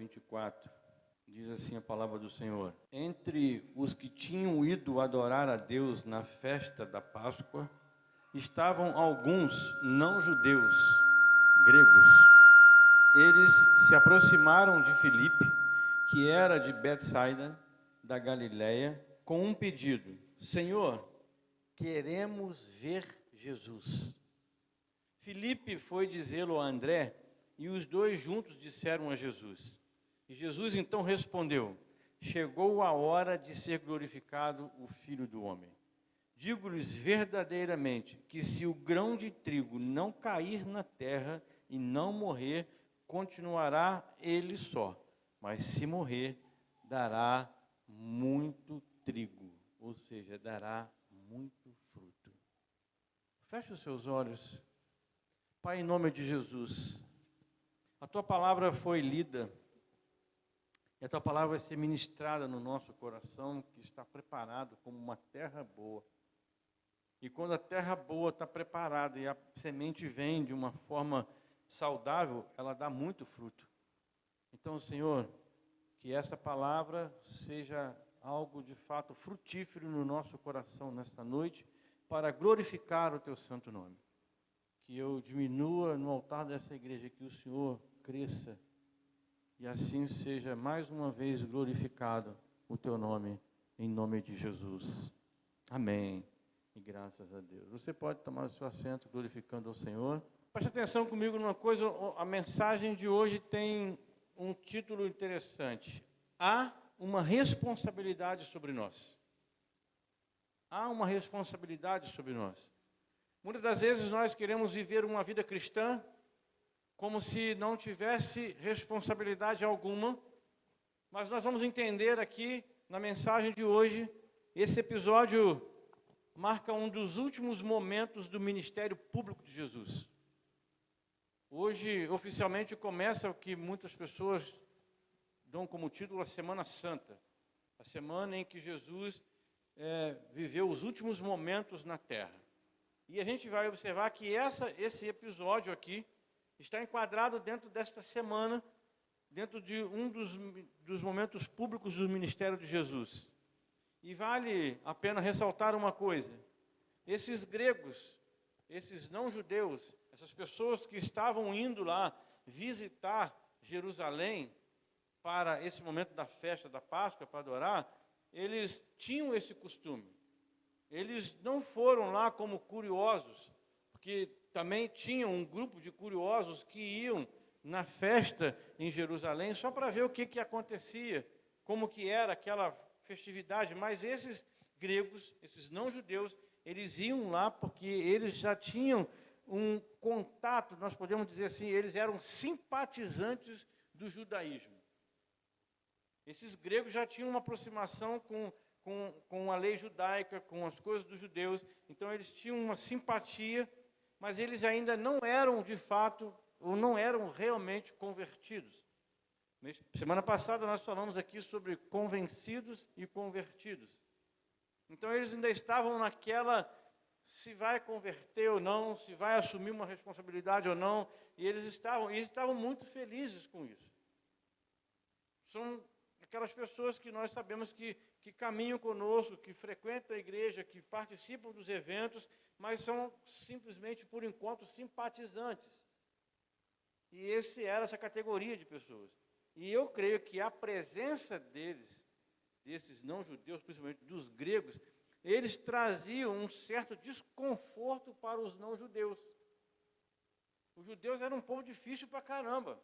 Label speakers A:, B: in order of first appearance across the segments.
A: 24, diz assim a palavra do Senhor: Entre os que tinham ido adorar a Deus na festa da Páscoa, estavam alguns não-judeus, gregos. Eles se aproximaram de Filipe, que era de Betsaida, da Galiléia, com um pedido: Senhor, queremos ver Jesus. Filipe foi dizê-lo a André, e os dois juntos disseram a Jesus. E Jesus então respondeu: Chegou a hora de ser glorificado o Filho do Homem. Digo-lhes verdadeiramente que se o grão de trigo não cair na terra e não morrer, continuará ele só. Mas se morrer, dará muito trigo, ou seja, dará muito fruto. Feche os seus olhos. Pai, em nome de Jesus, a Tua palavra foi lida, e a Tua palavra vai ser ministrada no nosso coração, que está preparado como uma terra boa. E quando a terra boa está preparada e a semente vem de uma forma saudável, ela dá muito fruto. Então, Senhor, que essa palavra seja algo de fato frutífero no nosso coração nesta noite, para glorificar o Teu santo nome. Que eu diminua no altar dessa igreja, que o Senhor cresça, e assim seja mais uma vez glorificado o Teu nome, em nome de Jesus. Amém. E graças a Deus. Você pode tomar o seu assento glorificando ao Senhor. Preste atenção comigo numa coisa, a mensagem de hoje tem um título interessante. Há uma responsabilidade sobre nós. Há uma responsabilidade sobre nós. Muitas das vezes nós queremos viver uma vida cristã como se não tivesse responsabilidade alguma, mas nós vamos entender aqui na mensagem de hoje, esse episódio marca um dos últimos momentos do ministério público de Jesus. Hoje, oficialmente, começa o que muitas pessoas dão como título a Semana Santa, a semana em que Jesus viveu os últimos momentos na terra. E a gente vai observar que esse episódio aqui está enquadrado dentro desta semana, dentro de um dos momentos públicos do ministério de Jesus. E vale a pena ressaltar uma coisa: esses gregos, esses não-judeus, essas pessoas que estavam indo lá visitar Jerusalém para esse momento da festa da Páscoa, para adorar, eles tinham esse costume. Eles não foram lá como curiosos, porque também tinham um grupo de curiosos que iam na festa em Jerusalém só para ver o que acontecia, como que era aquela festividade. Mas esses gregos, esses não-judeus, eles iam lá porque eles já tinham um contato, nós podemos dizer assim, eles eram simpatizantes do judaísmo. Esses gregos já tinham uma aproximação com a lei judaica, com as coisas dos judeus, então eles tinham uma simpatia, mas eles ainda não eram de fato, ou não eram realmente convertidos. Semana passada nós falamos aqui sobre convencidos e convertidos. Então eles ainda estavam naquela, se vai converter ou não, se vai assumir uma responsabilidade ou não, e eles estavam muito felizes com isso. São aquelas pessoas que nós sabemos que caminham conosco, que frequentam a igreja, que participam dos eventos, mas são simplesmente, por enquanto, simpatizantes. E essa categoria de pessoas. E eu creio que a presença desses não-judeus, principalmente dos gregos, eles traziam um certo desconforto para os não-judeus. Os judeus eram um povo difícil pra caramba.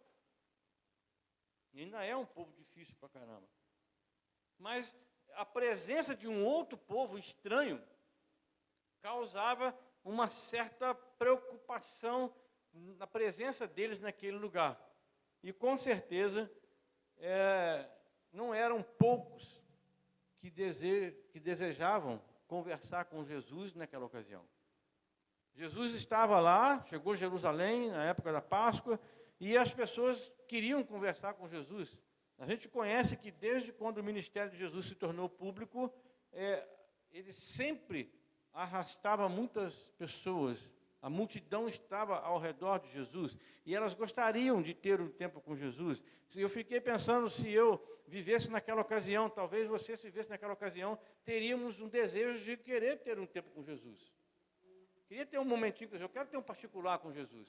A: E ainda é um povo difícil pra caramba. Mas a presença de um outro povo estranho causava uma certa preocupação na presença deles naquele lugar. E com certeza não eram poucos que desejavam conversar com Jesus naquela ocasião. Jesus estava lá, chegou a Jerusalém na época da Páscoa, e as pessoas queriam conversar com Jesus. A gente conhece que desde quando o ministério de Jesus se tornou público, ele sempre arrastava muitas pessoas A multidão estava ao redor de Jesus e elas gostariam de ter um tempo com Jesus. Eu fiquei pensando, se eu vivesse naquela ocasião, talvez você se vivesse naquela ocasião, teríamos um desejo de querer ter um tempo com Jesus. Queria ter um momentinho com Jesus, eu quero ter um particular com Jesus.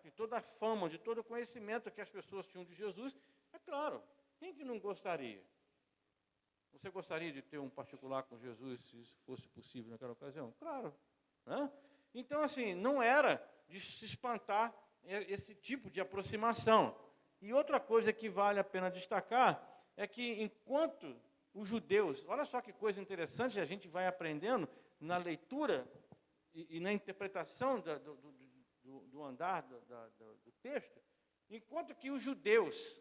A: De toda a fama, de todo o conhecimento que as pessoas tinham de Jesus, é claro, quem que não gostaria? Você gostaria de ter um particular com Jesus, se isso fosse possível naquela ocasião? Claro. Então, assim, não era de se espantar esse tipo de aproximação. E outra coisa que vale a pena destacar é que enquanto os judeus, olha só que coisa interessante, a gente vai aprendendo na leitura e na interpretação do andar do texto, enquanto que os judeus,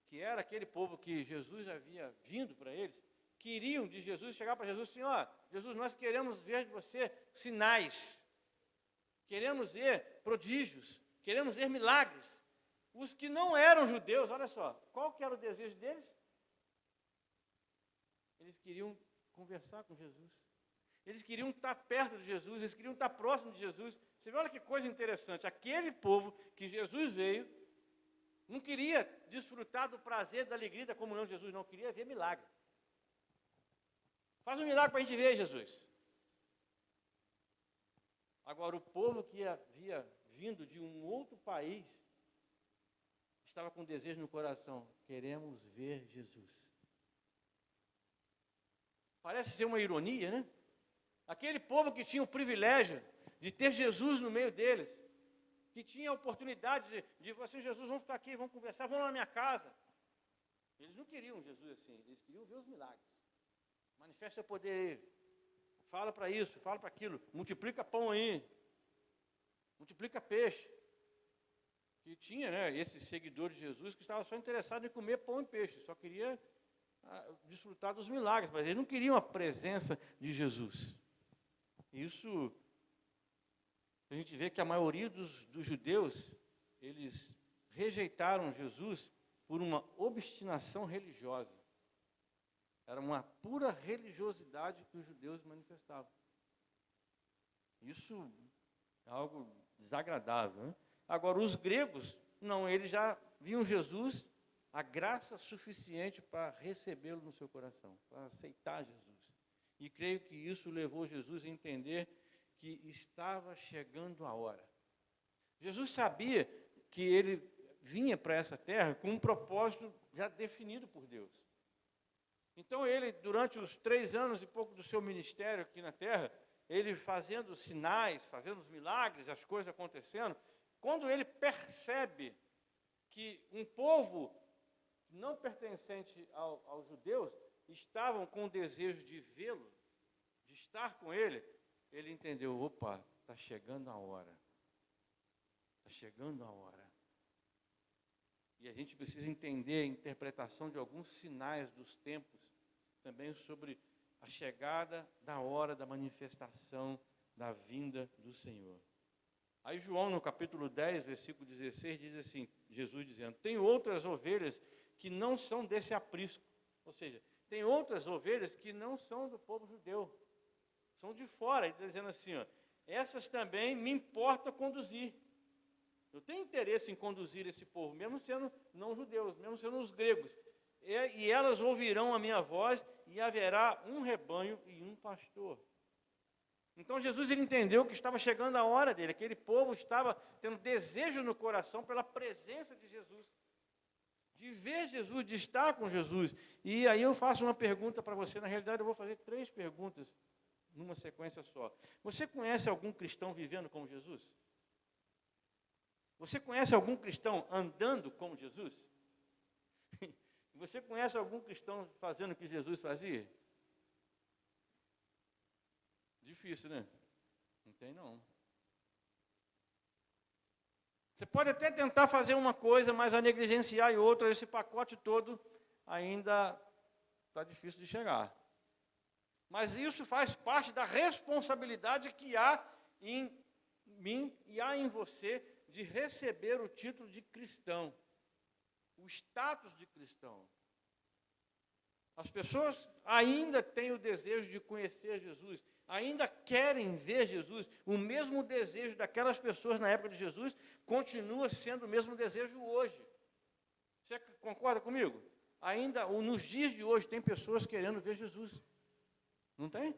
A: que era aquele povo que Jesus havia vindo para eles, queriam de Jesus, chegar para Jesus, Senhor, Jesus, nós queremos ver de você sinais, queremos ver prodígios, queremos ver milagres. Os que não eram judeus, olha só, qual que era o desejo deles? Eles queriam conversar com Jesus. Eles queriam estar perto de Jesus, eles queriam estar próximo de Jesus. Você vê, olha que coisa interessante, aquele povo que Jesus veio, não queria desfrutar do prazer, da alegria, da comunhão de Jesus, não, queria ver milagre. Faz um milagre para a gente ver, Jesus. Agora, o povo que havia vindo de um outro país, estava com desejo no coração, queremos ver Jesus. Parece ser uma ironia, né? Aquele povo que tinha o privilégio de ter Jesus no meio deles, que tinha a oportunidade de você, Jesus, vamos ficar aqui, vamos conversar, vamos na minha casa. Eles não queriam Jesus assim, eles queriam ver os milagres. Manifesta seu poder aí. Fala para isso, fala para aquilo. Multiplica pão aí. Multiplica peixe. Que tinha, né, esses seguidores de Jesus que estavam só interessados em comer pão e peixe. Só queria desfrutar dos milagres. Mas eles não queriam a presença de Jesus. Isso, a gente vê que a maioria dos judeus, eles rejeitaram Jesus por uma obstinação religiosa. Era uma pura religiosidade que os judeus manifestavam. Isso é algo desagradável, né? Agora, os gregos, não, eles já viam Jesus, a graça suficiente para recebê-lo no seu coração, para aceitar Jesus. E creio que isso levou Jesus a entender que estava chegando a hora. Jesus sabia que ele vinha para essa terra com um propósito já definido por Deus. Então ele, durante os 3 anos e pouco do seu ministério aqui na terra, ele fazendo sinais, fazendo os milagres, as coisas acontecendo, quando ele percebe que um povo não pertencente aos judeus estavam com o desejo de vê-lo, de estar com ele, ele entendeu, opa, está chegando a hora. Está chegando a hora. E a gente precisa entender a interpretação de alguns sinais dos tempos, também sobre a chegada da hora da manifestação da vinda do Senhor. Aí João, no capítulo 10, versículo 16, diz assim, Jesus dizendo, tem outras ovelhas que não são desse aprisco. Ou seja, tem outras ovelhas que não são do povo judeu, são de fora. Ele está dizendo assim, essas também me importa conduzir. Eu tenho interesse em conduzir esse povo, mesmo sendo não judeus, mesmo sendo os gregos. E elas ouvirão a minha voz e haverá um rebanho e um pastor. Então Jesus ele entendeu que estava chegando a hora dele, aquele povo estava tendo desejo no coração pela presença de Jesus, de ver Jesus, de estar com Jesus. E aí eu faço uma pergunta para você, na realidade eu vou fazer 3 perguntas numa sequência só. Você conhece algum cristão vivendo como Jesus? Você conhece algum cristão andando como Jesus? Você conhece algum cristão fazendo o que Jesus fazia? Difícil, né? Não tem, não. Você pode até tentar fazer uma coisa, mas a negligenciar e outra, esse pacote todo ainda está difícil de chegar. Mas isso faz parte da responsabilidade que há em mim e há em você de receber o título de cristão, o status de cristão. As pessoas ainda têm o desejo de conhecer Jesus, ainda querem ver Jesus. O mesmo desejo daquelas pessoas na época de Jesus continua sendo o mesmo desejo hoje. Você concorda comigo? Ainda nos dias de hoje tem pessoas querendo ver Jesus. Não tem?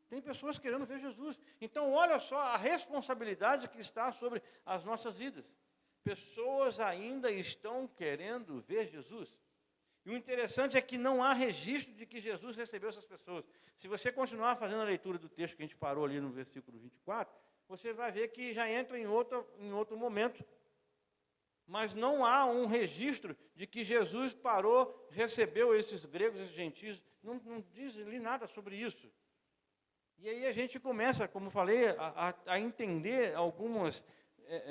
A: Tem pessoas querendo ver Jesus. Então, olha só a responsabilidade que está sobre as nossas vidas. Pessoas ainda estão querendo ver Jesus. E o interessante é que não há registro de que Jesus recebeu essas pessoas. Se você continuar fazendo a leitura do texto que a gente parou ali no versículo 24, você vai ver que já entra em outro momento. Mas não há um registro de que Jesus parou, recebeu esses gregos, esses gentios. Não diz ali nada sobre isso. E aí a gente começa, como falei, a entender algumas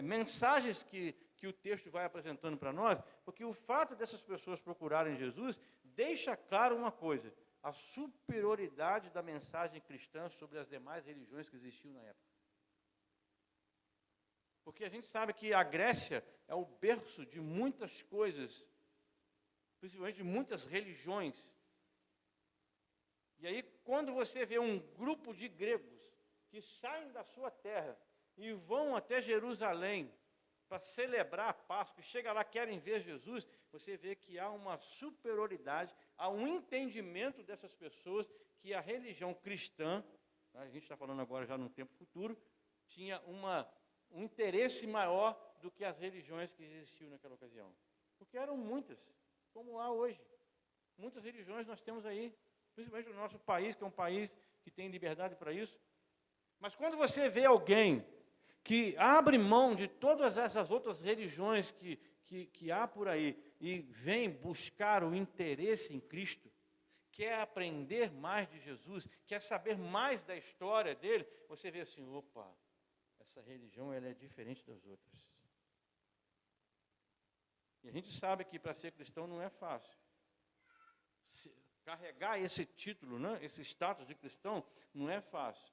A: mensagens que o texto vai apresentando para nós, porque o fato dessas pessoas procurarem Jesus deixa claro uma coisa: a superioridade da mensagem cristã sobre as demais religiões que existiam na época. Porque a gente sabe que a Grécia é o berço de muitas coisas, principalmente de muitas religiões. E aí, quando você vê um grupo de gregos que saem da sua terra e vão até Jerusalém para celebrar a Páscoa, e chega lá, querem ver Jesus, você vê que há uma superioridade, há um entendimento dessas pessoas que a religião cristã, a gente está falando agora já no tempo futuro, tinha um interesse maior do que as religiões que existiam naquela ocasião. Porque eram muitas, como há hoje. Muitas religiões nós temos aí, principalmente no nosso país, que é um país que tem liberdade para isso. Mas quando você vê alguém que abre mão de todas essas outras religiões que há por aí e vem buscar o interesse em Cristo, quer aprender mais de Jesus, quer saber mais da história dele, você vê assim, opa, essa religião ela é diferente das outras. E a gente sabe que para ser cristão não é fácil. Carregar esse título, né, esse status de cristão, não é fácil.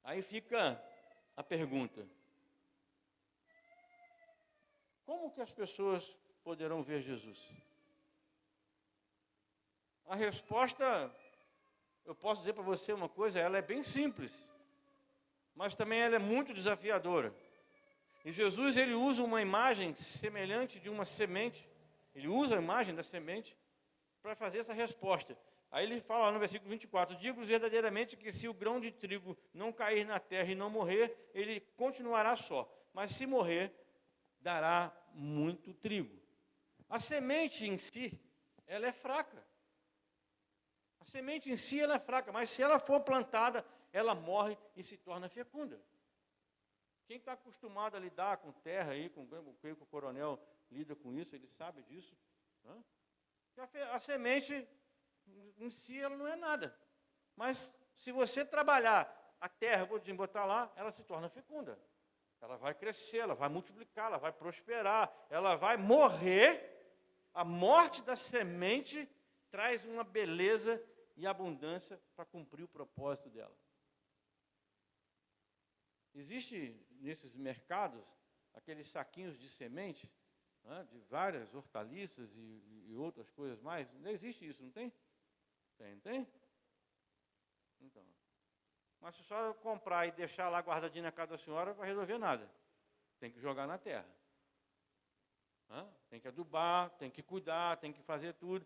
A: Aí fica a pergunta: como que as pessoas poderão ver Jesus? A resposta, eu posso dizer para você uma coisa, ela é bem simples, mas também ela é muito desafiadora. E Jesus, ele usa uma imagem semelhante de uma semente, ele usa a imagem da semente para fazer essa resposta. Aí ele fala no versículo 24, digo-vos verdadeiramente que se o grão de trigo não cair na terra e não morrer, ele continuará só. Mas se morrer, dará muito trigo. A semente em si, ela é fraca. A semente em si, ela é fraca, mas se ela for plantada, ela morre e se torna fecunda. Quem está acostumado a lidar com terra aí, creio que o coronel lida com isso, ele sabe disso. Né? A semente em si ela não é nada. Mas se você trabalhar a terra, vou botar lá, ela se torna fecunda. Ela vai crescer, ela vai multiplicar, ela vai prosperar, ela vai morrer. A morte da semente traz uma beleza e abundância para cumprir o propósito dela. Existe nesses mercados aqueles saquinhos de semente, né, de várias hortaliças e outras coisas mais. Não existe isso, não tem? Tem? Então. Mas se a senhora comprar e deixar lá guardadinho na casa da senhora, não vai resolver nada. Tem que jogar na terra. Tem que adubar, tem que cuidar, tem que fazer tudo.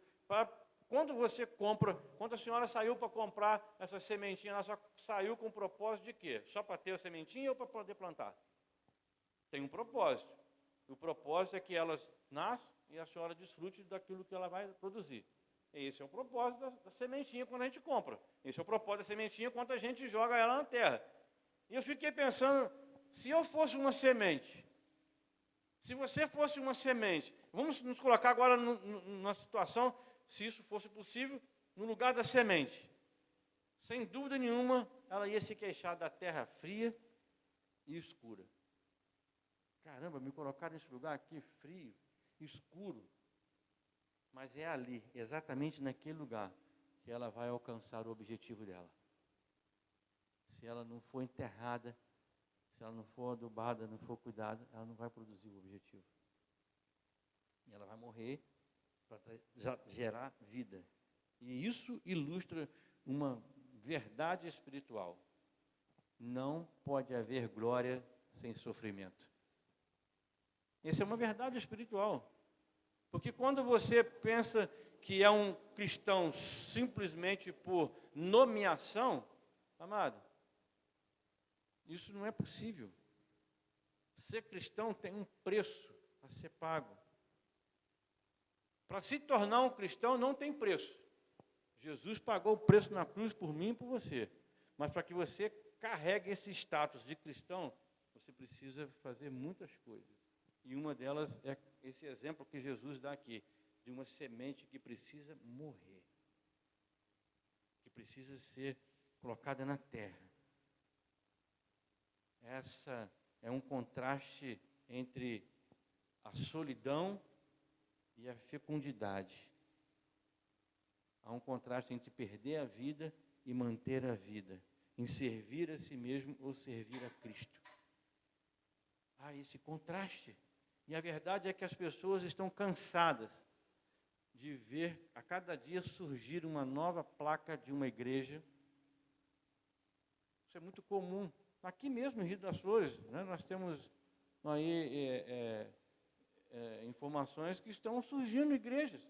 A: Quando você compra, quando a senhora saiu para comprar essa sementinha, ela só saiu com o propósito de quê? Só para ter a sementinha ou para poder plantar? Tem um propósito. O propósito é que elas nasçam e a senhora desfrute daquilo que ela vai produzir. Esse é o propósito da sementinha quando a gente compra. Esse é o propósito da sementinha quando a gente joga ela na terra. E eu fiquei pensando, se eu fosse uma semente, se você fosse uma semente, vamos nos colocar agora numa situação, se isso fosse possível, no lugar da semente. Sem dúvida nenhuma, ela ia se queixar da terra fria e escura. Caramba, me colocaram nesse lugar aqui frio, escuro. Mas é ali, exatamente naquele lugar, que ela vai alcançar o objetivo dela. Se ela não for enterrada, se ela não for adubada, não for cuidada, ela não vai produzir o objetivo. E ela vai morrer para gerar vida. E isso ilustra uma verdade espiritual. Não pode haver glória sem sofrimento. Essa é uma verdade espiritual. Porque quando você pensa que é um cristão simplesmente por nomeação, amado, isso não é possível. Ser cristão tem um preço a ser pago. Para se tornar um cristão não tem preço. Jesus pagou o preço na cruz por mim e por você. Mas para que você carregue esse status de cristão, você precisa fazer muitas coisas. E uma delas é esse exemplo que Jesus dá aqui, de uma semente que precisa morrer, que precisa ser colocada na terra. Essa é um contraste entre a solidão e a fecundidade. Há um contraste entre perder a vida e manter a vida, em servir a si mesmo ou servir a Cristo. Há esse contraste. E a verdade é que as pessoas estão cansadas de ver a cada dia surgir uma nova placa de uma igreja. Isso é muito comum. Aqui mesmo, em Rio das Flores, né, nós temos aí informações que estão surgindo igrejas.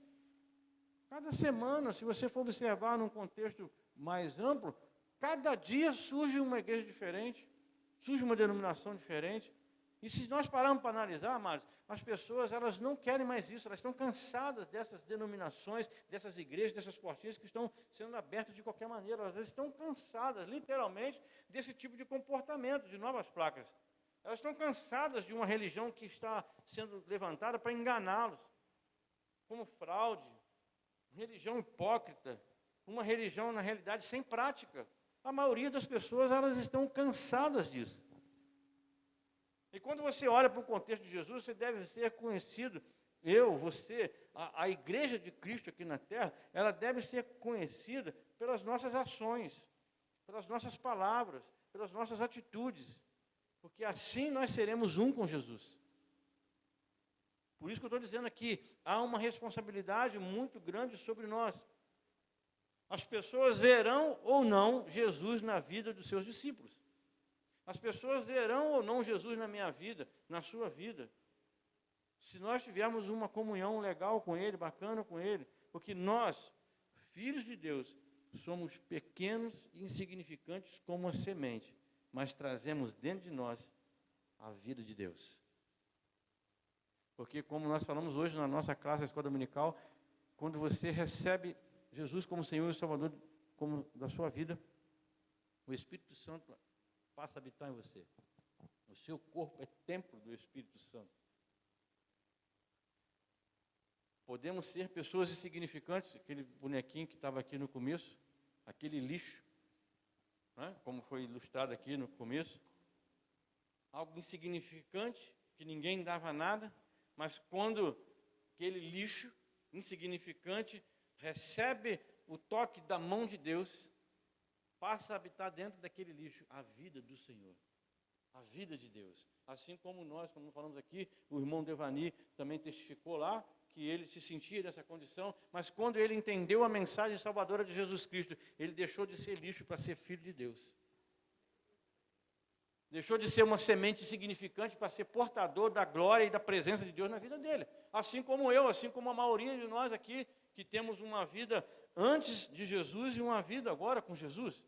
A: Cada semana, se você for observar num contexto mais amplo, cada dia surge uma igreja diferente, surge uma denominação diferente. E se nós pararmos para analisar, amados, as pessoas, elas não querem mais isso, elas estão cansadas dessas denominações, dessas igrejas, dessas portinhas que estão sendo abertas de qualquer maneira. Elas estão cansadas, literalmente, desse tipo de comportamento, de novas placas. Elas estão cansadas de uma religião que está sendo levantada para enganá-los, como fraude, religião hipócrita, uma religião, na realidade, sem prática. A maioria das pessoas, elas estão cansadas disso. E quando você olha para o contexto de Jesus, você deve ser conhecido, você, a igreja de Cristo aqui na terra, ela deve ser conhecida pelas nossas ações, pelas nossas palavras, pelas nossas atitudes, porque assim nós seremos um com Jesus. Por isso que eu estou dizendo aqui, há uma responsabilidade muito grande sobre nós. As pessoas verão ou não Jesus na vida dos seus discípulos. As pessoas verão ou não Jesus na minha vida, na sua vida. Se nós tivermos uma comunhão legal com Ele, bacana com Ele, porque nós, filhos de Deus, somos pequenos e insignificantes como a semente, mas trazemos dentro de nós a vida de Deus. Porque como nós falamos hoje na nossa classe, a escola dominical, quando você recebe Jesus como Senhor e Salvador como da sua vida, o Espírito Santo passa a habitar em você. O seu corpo é templo do Espírito Santo. Podemos ser pessoas insignificantes, aquele bonequinho que estava aqui no começo, aquele lixo, né, como foi ilustrado aqui no começo, algo insignificante, que ninguém dava nada, mas quando aquele lixo insignificante recebe o toque da mão de Deus, passa a habitar dentro daquele lixo a vida do Senhor, a vida de Deus. Assim como nós, como falamos aqui, o irmão Devani também testificou lá, que ele se sentia nessa condição, mas quando ele entendeu a mensagem salvadora de Jesus Cristo, ele deixou de ser lixo para ser filho de Deus. Deixou de ser uma semente insignificante para ser portador da glória e da presença de Deus na vida dele. Assim como eu, assim como a maioria de nós aqui, que temos uma vida antes de Jesus e uma vida agora com Jesus.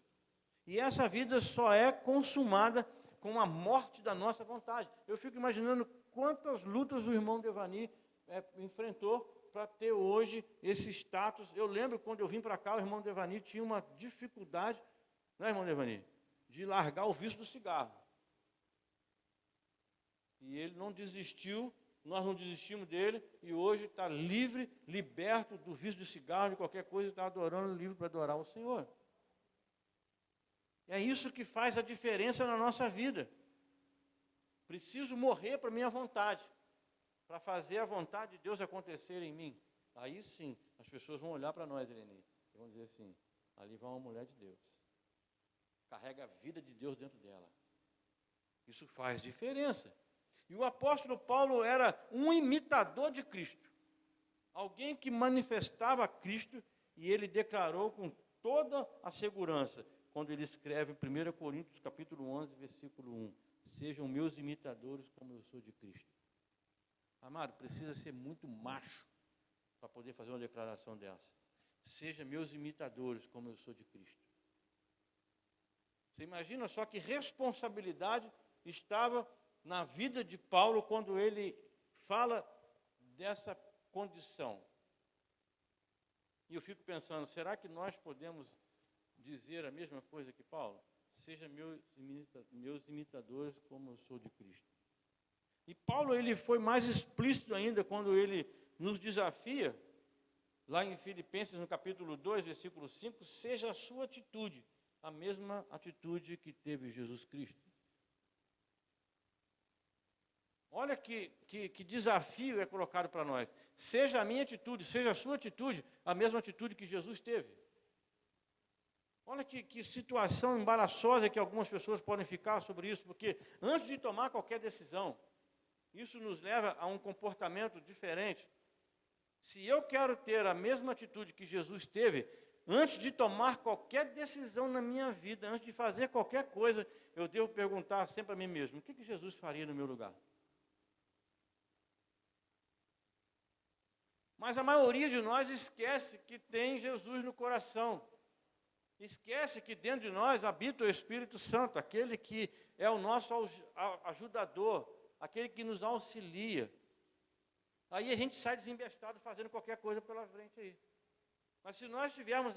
A: E essa vida só é consumada com a morte da nossa vontade. Eu fico imaginando quantas lutas o irmão Devani enfrentou para ter hoje esse status. Eu lembro quando eu vim para cá, o irmão Devani tinha uma dificuldade, né, irmão Devani, de largar o vício do cigarro. E ele não desistiu, nós não desistimos dele, e hoje está livre, liberto do vício do cigarro, de qualquer coisa, está adorando, livre para adorar o Senhor. É isso que faz a diferença na nossa vida. Preciso morrer para a minha vontade, para fazer a vontade de Deus acontecer em mim. Aí sim, as pessoas vão olhar para nós, Eleni, e vão dizer assim, ali vai uma mulher de Deus. Carrega a vida de Deus dentro dela. Isso faz diferença. E o apóstolo Paulo era um imitador de Cristo. Alguém que manifestava Cristo, e ele declarou com toda a segurança, quando ele escreve em 1 Coríntios capítulo 11, versículo 1, sejam meus imitadores como eu sou de Cristo. Amado, precisa ser muito macho para poder fazer uma declaração dessa. Seja meus imitadores como eu sou de Cristo. Você imagina só que responsabilidade estava na vida de Paulo quando ele fala dessa condição. E eu fico pensando, será que nós podemos dizer a mesma coisa que Paulo? Seja meus imitadores como eu sou de Cristo. E Paulo, ele foi mais explícito ainda quando ele nos desafia, lá em Filipenses, no capítulo 2, versículo 5, seja a sua atitude a mesma atitude que teve Jesus Cristo. Olha que desafio é colocado para nós. Seja a minha atitude, seja a sua atitude, a mesma atitude que Jesus teve. Olha que situação embaraçosa que algumas pessoas podem ficar sobre isso, porque antes de tomar qualquer decisão, isso nos leva a um comportamento diferente. Se eu quero ter a mesma atitude que Jesus teve, antes de tomar qualquer decisão na minha vida, antes de fazer qualquer coisa, eu devo perguntar sempre a mim mesmo, o que Jesus faria no meu lugar? Mas a maioria de nós esquece que tem Jesus no coração. Esquece que dentro de nós habita o Espírito Santo, aquele que é o nosso ajudador, aquele que nos auxilia. Aí a gente sai desembestado fazendo qualquer coisa pela frente aí. Mas se nós tivermos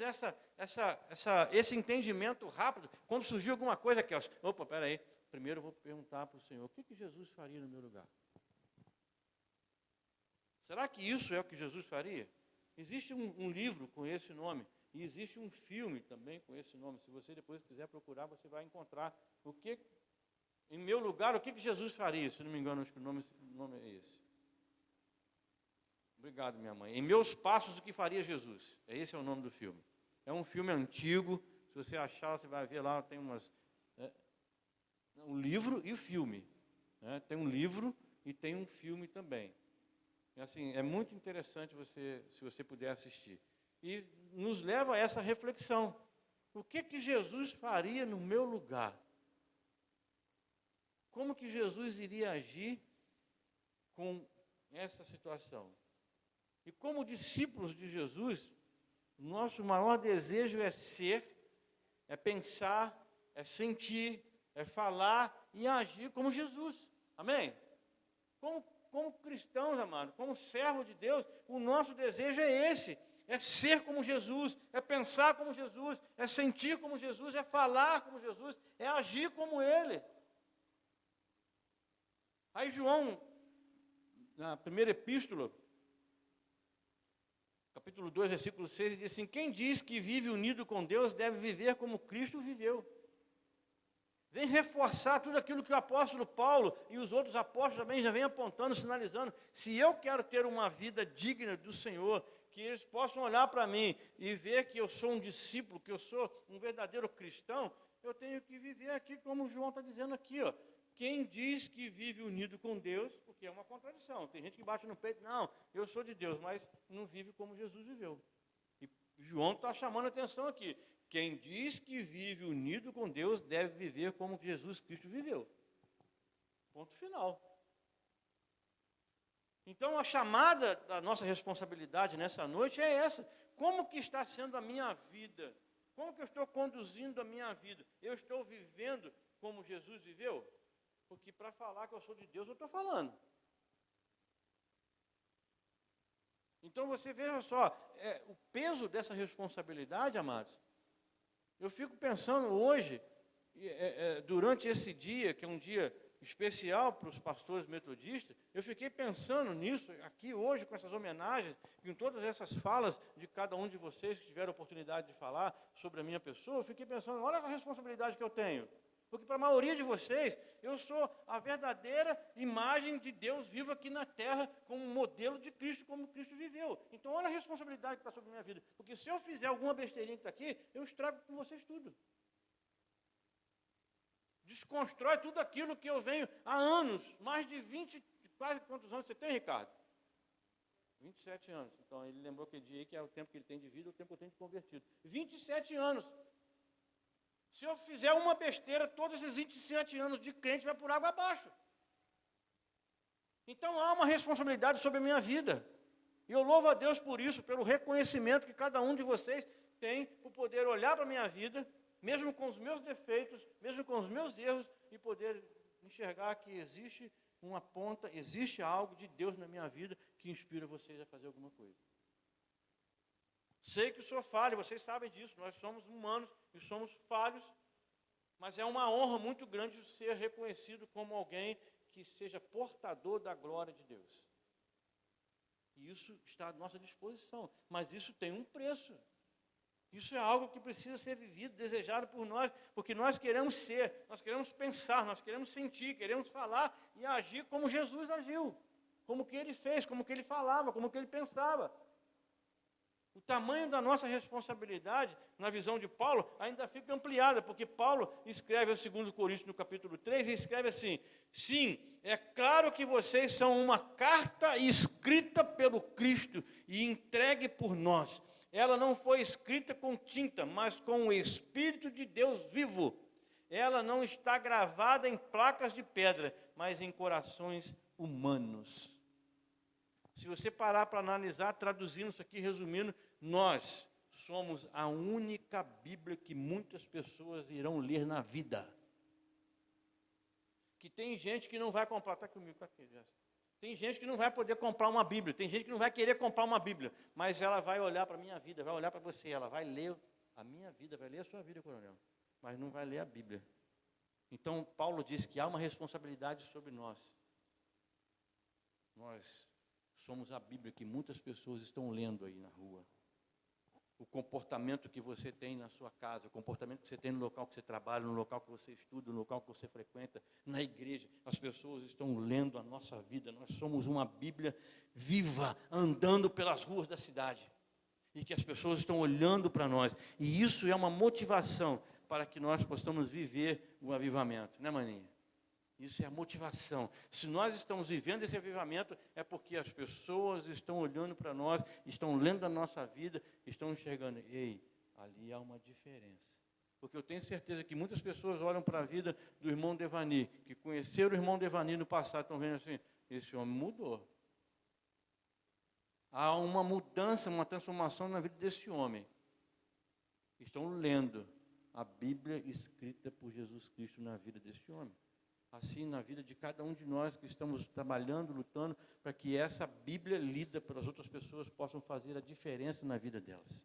A: esse entendimento rápido, quando surgir alguma coisa aqui, opa, peraí, primeiro eu vou perguntar para o Senhor, o que Jesus faria no meu lugar? Será que isso é o que Jesus faria? Existe um livro com esse nome, e existe um filme também com esse nome. Se você depois quiser procurar, você vai encontrar em meu lugar, o que Jesus faria, se não me engano, acho que o nome é esse. Obrigado, minha mãe. Em meus passos, o que faria Jesus? Esse é o nome do filme. É um filme antigo. Se você achar, você vai ver lá, tem um livro e o filme. Tem um livro e tem um filme também. Assim, é muito interessante se você puder assistir. E nos leva a essa reflexão. O que Jesus faria no meu lugar? Como que Jesus iria agir com essa situação? E como discípulos de Jesus, nosso maior desejo é ser, é pensar, é sentir, é falar e agir como Jesus. Amém? Como cristãos, amados, como servo de Deus, o nosso desejo é esse. É ser como Jesus, é pensar como Jesus, é sentir como Jesus, é falar como Jesus, é agir como Ele. Aí João, na primeira epístola, capítulo 2, versículo 6, ele diz assim, quem diz que vive unido com Deus deve viver como Cristo viveu. Vem reforçar tudo aquilo que o apóstolo Paulo e os outros apóstolos também já vêm apontando, sinalizando. Se eu quero ter uma vida digna do Senhor, que eles possam olhar para mim e ver que eu sou um discípulo, que eu sou um verdadeiro cristão, eu tenho que viver aqui como o João está dizendo aqui, ó. Quem diz que vive unido com Deus, porque é uma contradição. Tem gente que bate no peito, não, eu sou de Deus, mas não vive como Jesus viveu. E João está chamando a atenção aqui. Quem diz que vive unido com Deus deve viver como Jesus Cristo viveu. Ponto final. Então a chamada da nossa responsabilidade nessa noite é essa. Como que está sendo a minha vida? Como que eu estou conduzindo a minha vida? Eu estou vivendo como Jesus viveu? Porque para falar que eu sou de Deus, eu estou falando. Então você veja só, o peso dessa responsabilidade, amados. Eu fico pensando hoje, durante esse dia, que é um dia especial para os pastores metodistas, eu fiquei pensando nisso, aqui hoje, com essas homenagens, em todas essas falas de cada um de vocês que tiveram a oportunidade de falar sobre a minha pessoa, eu fiquei pensando, olha a responsabilidade que eu tenho. Porque para a maioria de vocês, eu sou a verdadeira imagem de Deus vivo aqui na terra, como um modelo de Cristo, como Cristo viveu. Então olha a responsabilidade que está sobre a minha vida. Porque se eu fizer alguma besteirinha que está aqui, eu estrago com vocês tudo. Desconstrói tudo aquilo que eu venho há anos, mais de 20, quase quantos anos você tem, Ricardo? 27 anos. Então, ele lembrou aquele dia aí que é o tempo que ele tem de vida, o tempo que eu tenho de convertido. 27 anos. Se eu fizer uma besteira, todos esses 27 anos de crente vai por água abaixo. Então, há uma responsabilidade sobre a minha vida. E eu louvo a Deus por isso, pelo reconhecimento que cada um de vocês tem, por poder olhar para a minha vida, mesmo com os meus defeitos, mesmo com os meus erros, e poder enxergar que existe uma ponta, existe algo de Deus na minha vida que inspira vocês a fazer alguma coisa. Sei que sou falho, vocês sabem disso, nós somos humanos e somos falhos, mas é uma honra muito grande ser reconhecido como alguém que seja portador da glória de Deus. E isso está à nossa disposição, mas isso tem um preço. Isso é algo que precisa ser vivido, desejado por nós, porque nós queremos ser, nós queremos pensar, nós queremos sentir, queremos falar e agir como Jesus agiu, como que ele fez, como que ele falava, como que ele pensava. O tamanho da nossa responsabilidade, na visão de Paulo, ainda fica ampliada, porque Paulo escreve em 2 Coríntios, no capítulo 3, e escreve assim: sim, é claro que vocês são uma carta escrita pelo Cristo e entregue por nós. Ela não foi escrita com tinta, mas com o Espírito de Deus vivo. Ela não está gravada em placas de pedra, mas em corações humanos. Se você parar para analisar, traduzindo isso aqui, resumindo, nós somos a única Bíblia que muitas pessoas irão ler na vida. Que tem gente que não vai comprar, está comigo, está aqui, Jéssica. Tem gente que não vai poder comprar uma Bíblia, tem gente que não vai querer comprar uma Bíblia, mas ela vai olhar para a minha vida, vai olhar para você, ela vai ler a minha vida, vai ler a sua vida, coronel, mas não vai ler a Bíblia. Então, Paulo diz que há uma responsabilidade sobre nós. Nós somos a Bíblia que muitas pessoas estão lendo aí na rua. O comportamento que você tem na sua casa, o comportamento que você tem no local que você trabalha, no local que você estuda, no local que você frequenta, na igreja, as pessoas estão lendo a nossa vida. Nós somos uma Bíblia viva, andando pelas ruas da cidade. E que as pessoas estão olhando para nós. E isso é uma motivação para que nós possamos viver o avivamento, né, maninha? Isso é a motivação. Se nós estamos vivendo esse avivamento, é porque as pessoas estão olhando para nós, estão lendo a nossa vida, estão enxergando, ei, ali há uma diferença. Porque eu tenho certeza que muitas pessoas olham para a vida do irmão Devani, que conheceram o irmão Devani no passado, estão vendo assim, esse homem mudou. Há uma mudança, uma transformação na vida desse homem. Estão lendo a Bíblia escrita por Jesus Cristo na vida desse homem. Assim, na vida de cada um de nós que estamos trabalhando, lutando, para que essa Bíblia lida pelas outras pessoas possam fazer a diferença na vida delas.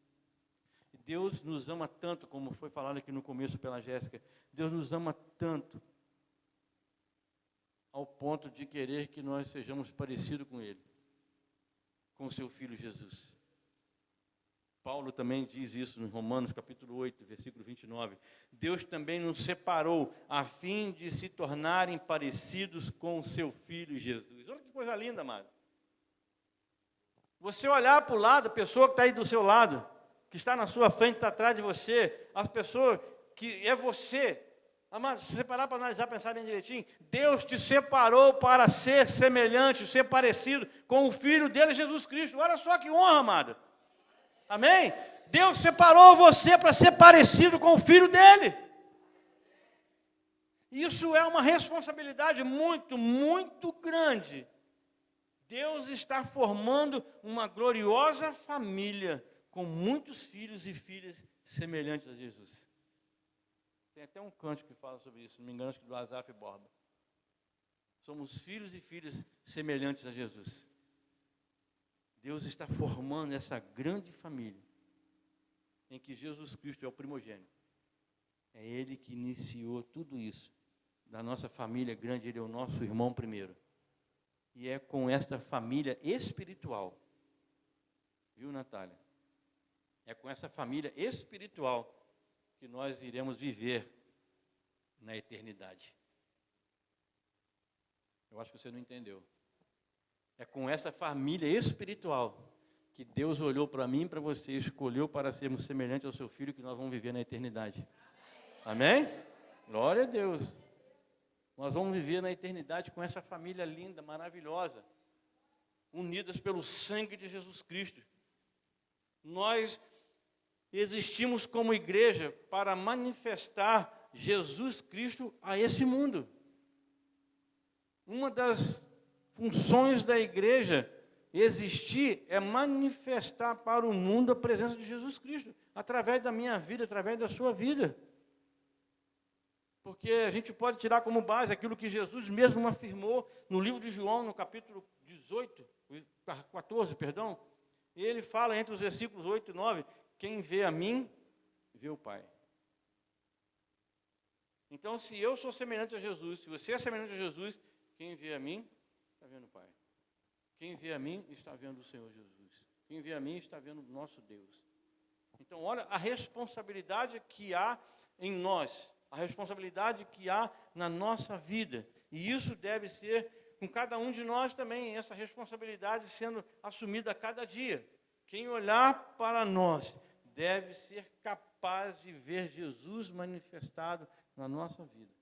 A: E Deus nos ama tanto, como foi falado aqui no começo pela Jéssica, Deus nos ama tanto, ao ponto de querer que nós sejamos parecidos com Ele, com o seu Filho Jesus. Paulo também diz isso em Romanos capítulo 8, versículo 29. Deus também nos separou a fim de se tornarem parecidos com o seu Filho Jesus. Olha que coisa linda, amado. Você olhar para o lado, a pessoa que está aí do seu lado, que está na sua frente, está atrás de você, a pessoa que é você. Amado, se você parar para analisar, pensar bem direitinho, Deus te separou para ser semelhante, ser parecido com o Filho dele, Jesus Cristo. Olha só que honra, amado. Amém? Deus separou você para ser parecido com o Filho dele. Isso é uma responsabilidade muito, muito grande. Deus está formando uma gloriosa família com muitos filhos e filhas semelhantes a Jesus. Tem até um cântico que fala sobre isso, não me engano, acho que do Asaf Borba. Somos filhos e filhas semelhantes a Jesus. Deus está formando essa grande família, em que Jesus Cristo é o primogênito. É Ele que iniciou tudo isso. Da nossa família grande, Ele é o nosso irmão primeiro. E é com esta família espiritual, viu, Natália? É com essa família espiritual que nós iremos viver na eternidade. Eu acho que você não entendeu. É com essa família espiritual que Deus olhou para mim e para você, escolheu para sermos semelhantes ao seu Filho, que nós vamos viver na eternidade. Amém? Glória a Deus. Nós vamos viver na eternidade com essa família linda, maravilhosa. unidas pelo sangue de Jesus Cristo. Nós existimos como igreja para manifestar Jesus Cristo a esse mundo. Uma das funções da igreja existir é manifestar para o mundo a presença de Jesus Cristo, através da minha vida, através da sua vida. Porque a gente pode tirar como base aquilo que Jesus mesmo afirmou no livro de João, no capítulo 14, e ele fala entre os versículos 8 e 9, quem vê a mim, vê o Pai. Então, se eu sou semelhante a Jesus, se você é semelhante a Jesus, quem vê a mim, está vendo o Pai. Quem vê a mim, está vendo o Senhor Jesus. Quem vê a mim, está vendo o nosso Deus. Então, olha a responsabilidade que há em nós, a responsabilidade que há na nossa vida. E isso deve ser com cada um de nós também, essa responsabilidade sendo assumida a cada dia. Quem olhar para nós deve ser capaz de ver Jesus manifestado na nossa vida.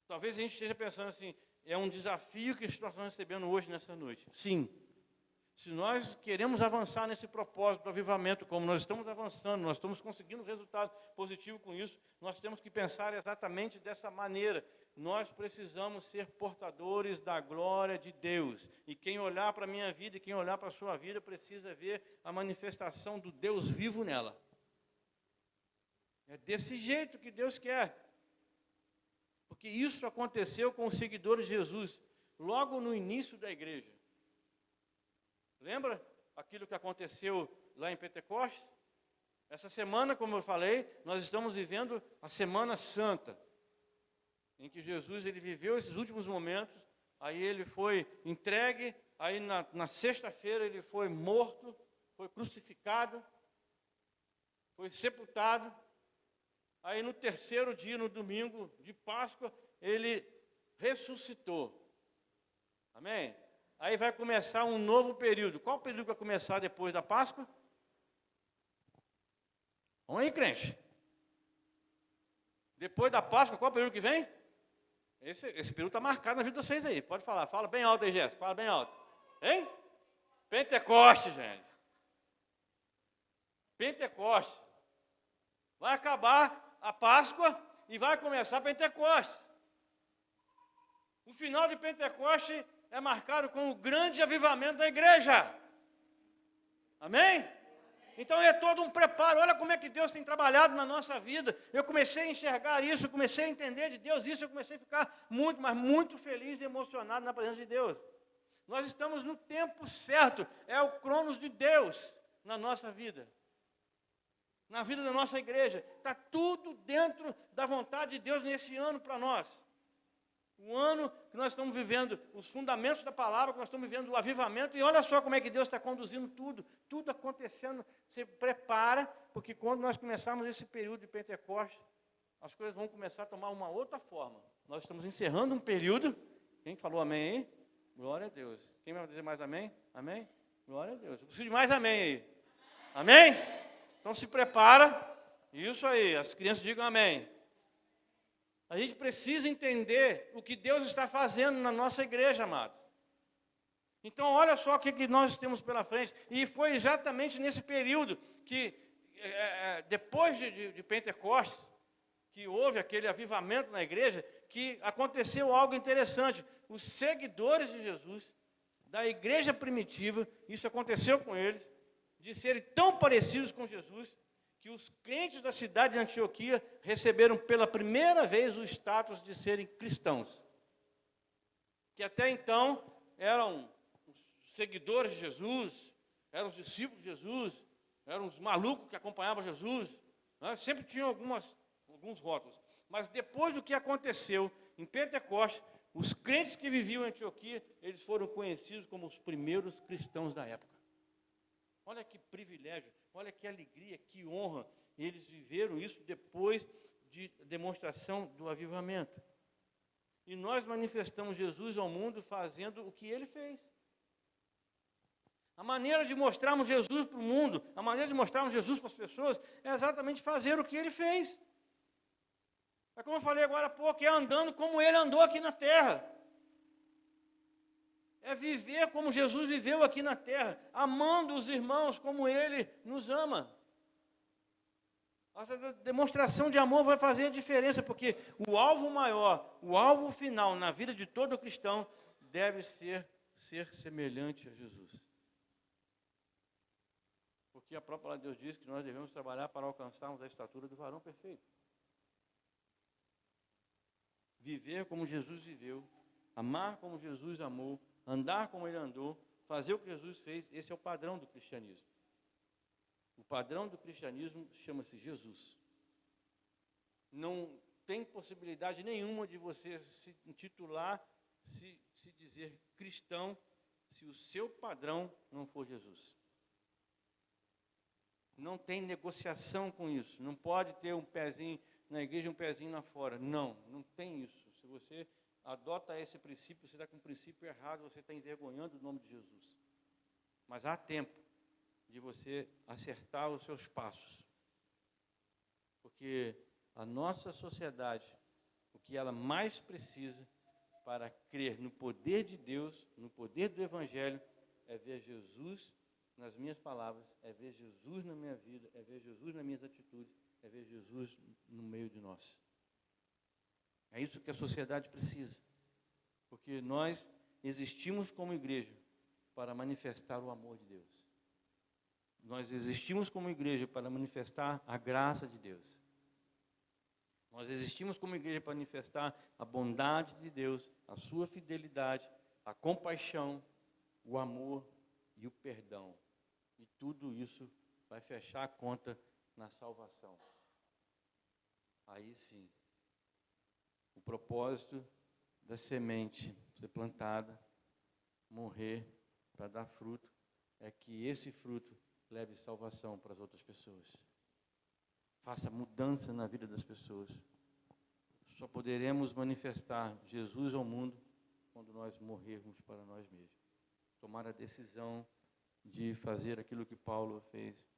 A: Talvez a gente esteja pensando assim, é um desafio que nós estamos recebendo hoje, nessa noite. Sim. Se nós queremos avançar nesse propósito do avivamento, como nós estamos avançando, nós estamos conseguindo resultado positivo com isso, nós temos que pensar exatamente dessa maneira. Nós precisamos ser portadores da glória de Deus. E quem olhar para a minha vida e quem olhar para a sua vida precisa ver a manifestação do Deus vivo nela. É desse jeito que Deus quer. Porque isso aconteceu com os seguidores de Jesus, logo no início da igreja. Lembra aquilo que aconteceu lá em Pentecostes? Essa semana, como eu falei, nós estamos vivendo a Semana Santa, em que Jesus ele viveu esses últimos momentos, aí ele foi entregue, aí na sexta-feira ele foi morto, foi crucificado, foi sepultado, aí no terceiro dia, no domingo de Páscoa, ele ressuscitou. Amém? Aí vai começar um novo período. Qual período vai começar depois da Páscoa? Vamos aí, crente. Depois da Páscoa, qual período que vem? Esse período está marcado na vida de vocês aí. Pode falar. Fala bem alto aí, Jéssica. Fala bem alto. Hein? Pentecoste, gente. Pentecoste. Vai acabar a Páscoa e vai começar Pentecostes. O final de Pentecoste é marcado com o grande avivamento da igreja. Amém? Então é todo um preparo. Olha como é que Deus tem trabalhado na nossa vida. Eu comecei a enxergar isso, eu comecei a entender de Deus isso, eu comecei a ficar muito, mas muito feliz e emocionado na presença de Deus. Nós estamos no tempo certo, é o cronos de Deus na nossa vida. Na vida da nossa igreja. Está tudo dentro da vontade de Deus nesse ano para nós. O ano que nós estamos vivendo, os fundamentos da palavra, que nós estamos vivendo o avivamento, e olha só como é que Deus está conduzindo tudo acontecendo. Você prepara, porque quando nós começarmos esse período de Pentecostes, as coisas vão começar a tomar uma outra forma. Nós estamos encerrando um período. Quem falou amém aí? Glória a Deus. Quem vai dizer mais amém? Amém? Glória a Deus. Eu preciso de mais amém aí. Amém? Então se prepara. Isso aí, as crianças digam amém. A gente precisa entender o que Deus está fazendo na nossa igreja, amados. Então, olha só o que nós temos pela frente. E foi exatamente nesse período que, depois de Pentecostes, que houve aquele avivamento na igreja, que aconteceu algo interessante. Os seguidores de Jesus, da igreja primitiva, isso aconteceu com eles, de serem tão parecidos com Jesus, que os crentes da cidade de Antioquia receberam pela primeira vez o status de serem cristãos. Que até então eram os seguidores de Jesus, eram os discípulos de Jesus, eram os malucos que acompanhavam Jesus, né? Sempre tinham alguns rótulos. Mas depois do que aconteceu em Pentecostes, os crentes que viviam em Antioquia, eles foram conhecidos como os primeiros cristãos da época. Olha que privilégio, olha que alegria, que honra. Eles viveram isso depois de demonstração do avivamento. E nós manifestamos Jesus ao mundo fazendo o que ele fez. A maneira de mostrarmos Jesus para o mundo, a maneira de mostrarmos Jesus para as pessoas, é exatamente fazer o que ele fez. É como eu falei agora há pouco, é andando como ele andou aqui na terra. É viver como Jesus viveu aqui na terra, amando os irmãos como Ele nos ama. Essa demonstração de amor vai fazer a diferença, porque o alvo maior, o alvo final na vida de todo cristão deve ser semelhante a Jesus. Porque a própria palavra de Deus diz que nós devemos trabalhar para alcançarmos a estatura do varão perfeito. Viver como Jesus viveu, amar como Jesus amou, andar como Ele andou, fazer o que Jesus fez, esse é o padrão do cristianismo. O padrão do cristianismo chama-se Jesus. Não tem possibilidade nenhuma de você se intitular, se dizer cristão, se o seu padrão não for Jesus. Não tem negociação com isso. Não pode ter um pezinho na igreja e um pezinho lá fora. Não tem isso. Se você adota esse princípio, você está com um princípio errado, você está envergonhando o nome de Jesus. Mas há tempo de você acertar os seus passos. Porque a nossa sociedade, o que ela mais precisa para crer no poder de Deus, no poder do Evangelho, é ver Jesus nas minhas palavras, é ver Jesus na minha vida, é ver Jesus nas minhas atitudes, é ver Jesus no meio de nós. É isso que a sociedade precisa. Porque nós existimos como igreja para manifestar o amor de Deus. Nós existimos como igreja para manifestar a graça de Deus. Nós existimos como igreja para manifestar a bondade de Deus, a sua fidelidade, a compaixão, o amor e o perdão. E tudo isso vai fechar a conta na salvação. Aí sim, o propósito da semente ser plantada, morrer para dar fruto, é que esse fruto leve salvação para as outras pessoas. Faça mudança na vida das pessoas. Só poderemos manifestar Jesus ao mundo quando nós morrermos para nós mesmos. Tomar a decisão de fazer aquilo que Paulo fez.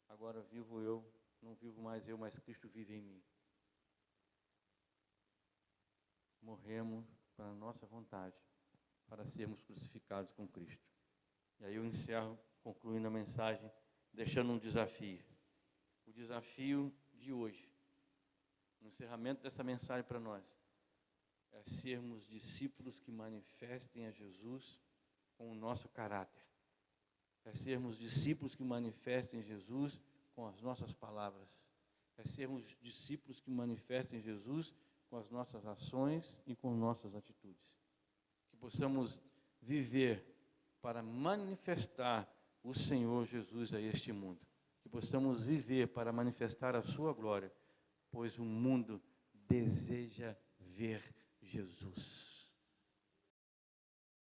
A: Agora vivo eu, não vivo mais eu, mas Cristo vive em mim. Morremos para a nossa vontade, para sermos crucificados com Cristo. E aí eu encerro, concluindo a mensagem, deixando um desafio. O desafio de hoje, no encerramento dessa mensagem para nós, é sermos discípulos que manifestem a Jesus com o nosso caráter. É sermos discípulos que manifestem Jesus com as nossas palavras. É sermos discípulos que manifestem Jesus com as nossas ações e com nossas atitudes. Que possamos viver para manifestar o Senhor Jesus a este mundo. Que possamos viver para manifestar a sua glória, pois o mundo deseja ver Jesus.